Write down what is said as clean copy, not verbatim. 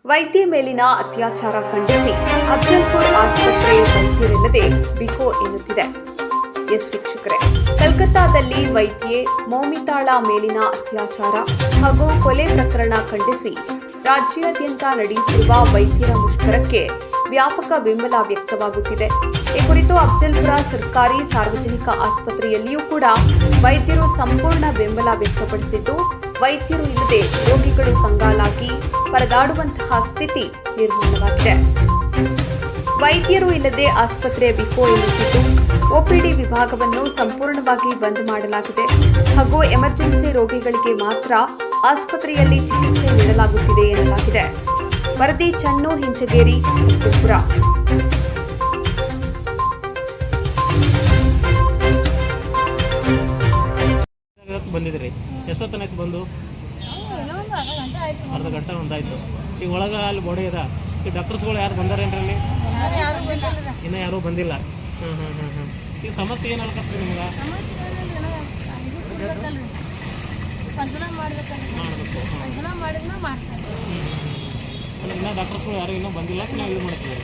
ವೈದ್ಯ ಮೇಲಿನ ಅತ್ಯಾಚಾರ ಖಂಡಿಸಿ ಅಫಜಲ್ಪುರ್ ಆಸ್ಪತ್ರೆ ವೈದ್ಯರಿಲ್ಲದೆ ಬಿಕೋ ಎನ್ನುತ್ತಿದೆ. ಎಸ್ ವೀಕ್ಷಕರೇ, ಕಲ್ಕತ್ತಾದಲ್ಲಿ ವೈದ್ಯೆ ಮೌಮಿತಾಳ ಮೇಲಿನ ಅತ್ಯಾಚಾರ ಹಾಗೂ ಕೊಲೆ ಪ್ರಕರಣ ಖಂಡಿಸಿ ರಾಜ್ಯಾದ್ಯಂತ ನಡೆಯುತ್ತಿರುವ ವೈದ್ಯರ ಮುಷ್ಕರಕ್ಕೆ ವ್ಯಾಪಕ ಬೆಂಬಲ ವ್ಯಕ್ತವಾಗುತ್ತಿದೆ. ಈ ಕುರಿತು ಅಫಜಲ್ಪುರ ಸರ್ಕಾರಿ ಸಾರ್ವಜನಿಕ ಆಸ್ಪತ್ರೆಯಲ್ಲಿಯೂ ಕೂಡ ವೈದ್ಯರು ಸಂಪೂರ್ಣ ಬೆಂಬಲ ವ್ಯಕ್ತಪಡಿಸಿದ್ದು, ವೈದ್ಯರು ಇಲ್ಲದೆ ರೋಗಿಗಳು ಕಂಗಾಲಾಗಿ ಪರದಾಡುವಂತಹ ಸ್ಥಿತಿ ನಿರ್ಮಾಣವಾಗಿದೆ. ವೈದ್ಯರು ಇಲ್ಲದೆ ಆಸ್ಪತ್ರೆ ಬಿಕೋ ಎನ್ನುತ್ತಿದ್ದು, ಒಪಿಡಿ ವಿಭಾಗವನ್ನು ಸಂಪೂರ್ಣವಾಗಿ ಬಂದ್ ಮಾಡಲಾಗಿದೆ ಹಾಗೂ ಎಮರ್ಜೆನ್ಸಿ ರೋಗಿಗಳಿಗೆ ಮಾತ್ರ ಆಸ್ಪತ್ರೆಯಲ್ಲಿ ಚಿಕಿತ್ಸೆ ನೀಡಲಾಗುತ್ತಿದೆ ಎನ್ನಲಾಗಿದೆ. ವರದಿ ಚನ್ನು ಹಿಂಚಗೇರಿ, ಅಫಜಲ್ಪುರ. ಬಂದಿದ್ರಿ ಎಷ್ಟೊತ್ತನಾಯ್ತು ಬಂದು? ಅರ್ಧ ಗಂಟೆ ಒಂದಾಯ್ತು. ಈಗ ಒಳಗೆ ಅಲ್ಲಿ ಬೋಡಿ ಇದೆ. ಈ ಡಾಕ್ಟರ್ಸ್ಗಳು ಯಾರು ಬಂದಾರೇನ್ರಿ ಅಲ್ಲಿ? ಇನ್ನೂ ಯಾರೂ ಬಂದಿಲ್ಲ. ಈಗ ಸಮಸ್ಯೆ ಏನು ಅನ್ಕತ್ರಿ ನಿಮ್ಗೆ? ಮಾಡಬೇಕು. ಇನ್ನೂ ಡಾಕ್ಟರ್ಸ್ಗಳು ಯಾರು ಇನ್ನೂ ಬಂದಿಲ್ಲ, ನಾವು ಇದು ಮಾಡ್ತೀವಿ.